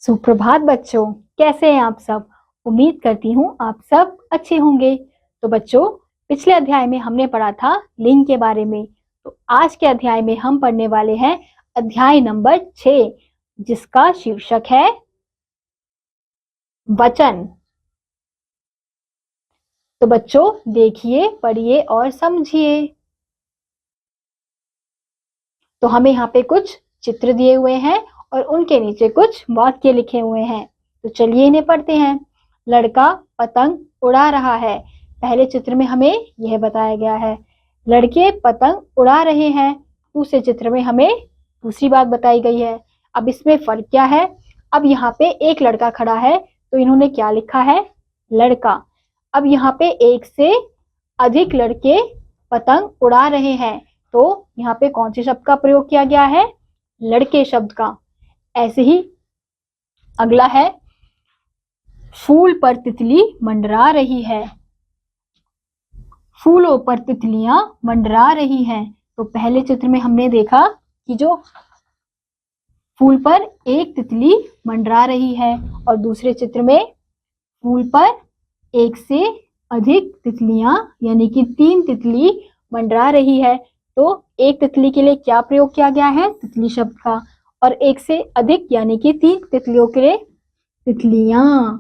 सुप्रभात बच्चों, कैसे हैं आप सब। उम्मीद करती हूँ आप सब अच्छे होंगे। तो बच्चों, पिछले अध्याय में हमने पढ़ा था लिंग के बारे में। तो आज के अध्याय में हम पढ़ने वाले हैं अध्याय नंबर 6, जिसका शीर्षक है वचन। तो बच्चों, देखिए, पढ़िए और समझिए। तो हमें यहाँ पे कुछ चित्र दिए हुए हैं और उनके नीचे कुछ वाक्य लिखे हुए हैं। तो चलिए इन्हें पढ़ते हैं। लड़का पतंग उड़ा रहा है। पहले चित्र में हमें यह बताया गया है, लड़के पतंग उड़ा रहे हैं। दूसरे चित्र में हमें दूसरी बात बताई गई है। अब इसमें फर्क क्या है? अब यहाँ पे एक लड़का खड़ा है, तो इन्होंने क्या लिखा है? लड़का। अब यहाँ पे एक से अधिक लड़के पतंग उड़ा रहे हैं, तो यहाँ पे कौन से शब्द का प्रयोग किया गया है? लड़के शब्द का। ऐसे ही अगला है, फूल पर तितली मंडरा रही है। फूलों पर तितलियां मंडरा रही हैं। तो पहले चित्र में हमने देखा कि जो फूल पर एक तितली मंडरा रही है और दूसरे चित्र में फूल पर एक से अधिक तितलियां यानी कि 3 तितली मंडरा रही है। तो एक तितली के लिए क्या प्रयोग किया गया है? तितली शब्द का। और एक से अधिक यानी कि 3 तितलियों के लिए तितलियां।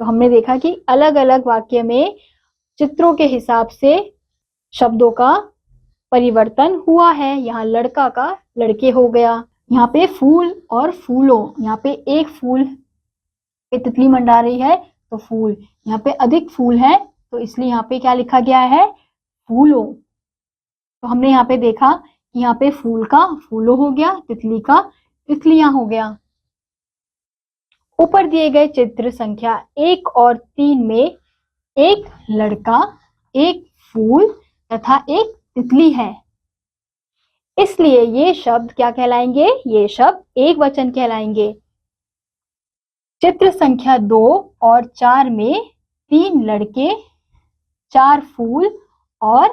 तो हमने देखा कि अलग अलग वाक्य में चित्रों के हिसाब से शब्दों का परिवर्तन हुआ है। यहाँ लड़का का लड़के हो गया। यहाँ पे फूल और फूलों, यहाँ पे एक फूल पे तितली मंडरा रही है तो फूल, यहाँ पे अधिक फूल है तो इसलिए यहाँ पे क्या लिखा गया है? फूलों। तो हमने यहाँ पे देखा कि यहाँ पे फूल का फूलों हो गया, तितली का तितलियां हो गया। ऊपर दिए गए चित्र संख्या 1 और 3 में एक लड़का, एक फूल तथा एक तितली है। इसलिए ये शब्द क्या कहलाएंगे? ये शब्द एक वचन कहलाएंगे। चित्र संख्या 2 और 4 में 3 लड़के, 4 फूल और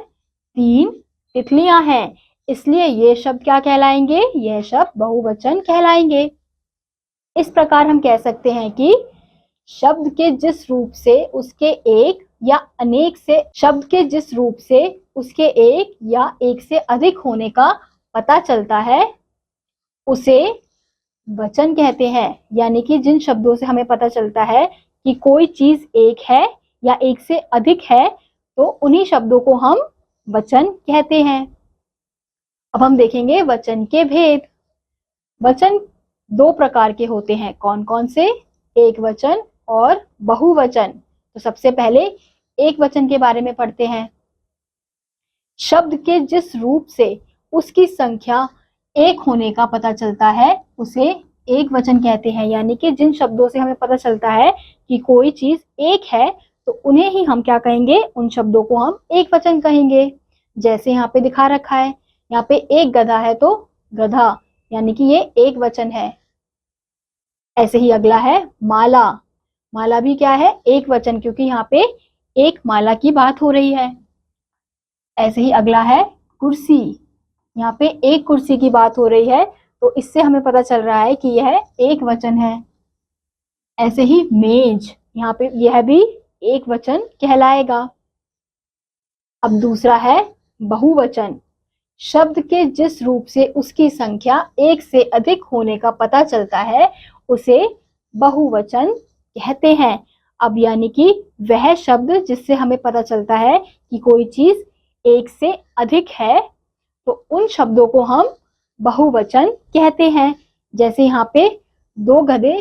3 तितलियां हैं। इसलिए ये शब्द क्या कहलाएंगे? यह शब्द बहुवचन कहलाएंगे। इस प्रकार हम कह सकते हैं कि शब्द के जिस रूप से उसके एक या अनेक से शब्द के जिस रूप से उसके एक या एक से अधिक होने का पता चलता है, उसे वचन कहते हैं। यानी कि जिन शब्दों से हमें पता चलता है कि कोई चीज एक है या एक से अधिक है, तो उन्हीं शब्दों को हम वचन कहते हैं। अब हम देखेंगे वचन के भेद। वचन 2 प्रकार के होते हैं। कौन कौन से? एक वचन और बहुवचन। तो सबसे पहले एक वचन के बारे में पढ़ते हैं। शब्द के जिस रूप से उसकी संख्या एक होने का पता चलता है, उसे एक वचन कहते हैं। यानी कि जिन शब्दों से हमें पता चलता है कि कोई चीज एक है, तो उन्हें ही हम क्या कहेंगे? उन शब्दों को हम एक वचन कहेंगे। जैसे यहाँ पे दिखा रखा है, यहाँ पे एक गधा है तो गधा, यानी कि ये एक वचन है। ऐसे ही अगला है माला। माला भी क्या है? एक वचन, क्योंकि यहाँ पे एक माला की बात हो रही है। ऐसे ही अगला है कुर्सी। यहाँ पे एक कुर्सी की बात हो रही है, तो इससे हमें पता चल रहा है कि यह एक वचन है। ऐसे ही मेज, यहाँ पे यह भी एक वचन कहलाएगा। अब दूसरा है बहुवचन। शब्द के जिस रूप से उसकी संख्या एक से अधिक होने का पता चलता है, उसे बहुवचन कहते हैं। अब यानी कि वह शब्द जिससे हमें पता चलता है कि कोई चीज एक से अधिक है, तो उन शब्दों को हम बहुवचन कहते हैं। जैसे यहाँ पे 2 गधे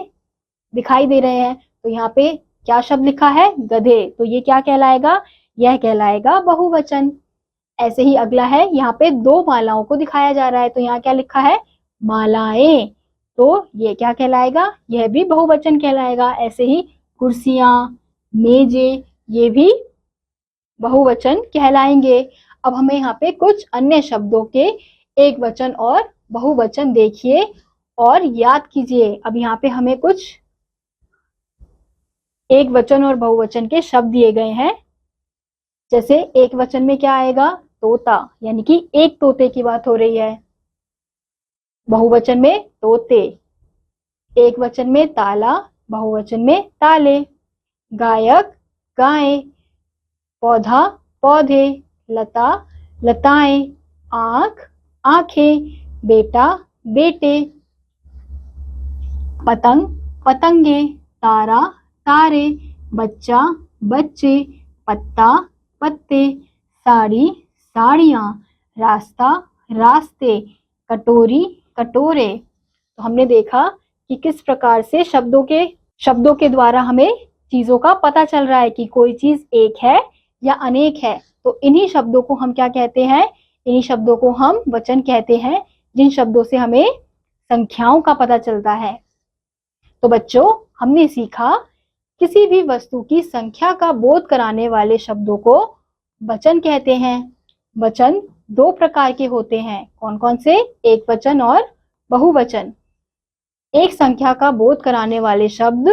दिखाई दे रहे हैं, तो यहाँ पे क्या शब्द लिखा है? गधे। तो ये क्या कहलाएगा? यह कहलाएगा बहुवचन। ऐसे ही अगला है, यहाँ पे 2 मालाओं को दिखाया जा रहा है, तो यहाँ क्या लिखा है? मालाएं। तो ये क्या कहलाएगा? यह भी बहुवचन कहलाएगा। ऐसे ही कुर्सियां, मेजें, ये भी बहुवचन कहलाएंगे। अब हमें यहाँ पे कुछ अन्य शब्दों के एक वचन और बहुवचन देखिए और याद कीजिए। अब यहाँ पे हमें कुछ एक वचन और बहुवचन के शब्द दिए गए हैं। जैसे एक वचन में क्या आएगा? तोता, यानी कि एक तोते की बात हो रही है। बहुवचन में तोते। एक वचन में ताला, बहुवचन में ताले। गायक, गायें। पौधा, पौधे। लता, लताएं। आँख, आंखें। बेटा, बेटे। पतंग, पतंगे। तारा, तारे। बच्चा, बच्चे। पत्ता, पत्ते। साड़ी, साड़ियाँ। रास्ता, रास्ते। कटोरी, कटोरे। तो हमने देखा कि किस प्रकार से शब्दों के द्वारा हमें चीजों का पता चल रहा है कि कोई चीज एक है या अनेक है। तो इन्हीं शब्दों को हम क्या कहते हैं? इन्हीं शब्दों को हम वचन कहते हैं, जिन शब्दों से हमें संख्याओं का पता चलता है। तो बच्चों, हमने सीखा किसी भी वस्तु की संख्या का बोध कराने वाले शब्दों को वचन कहते हैं। वचन दो प्रकार के होते हैं। कौन कौन से? एक वचन और बहुवचन। एक संख्या का बोध कराने वाले शब्द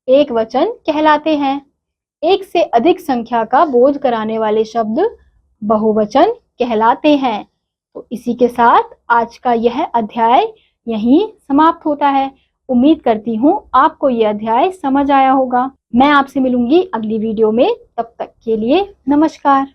एक वचन कहलाते हैं। एक से अधिक संख्या का बोध कराने वाले शब्द बहुवचन कहलाते हैं। तो इसी के साथ आज का यह अध्याय यहीं समाप्त होता है। उम्मीद करती हूँ आपको यह अध्याय समझ आया होगा। मैं आपसे मिलूंगी अगली वीडियो में। तब तक के लिए नमस्कार।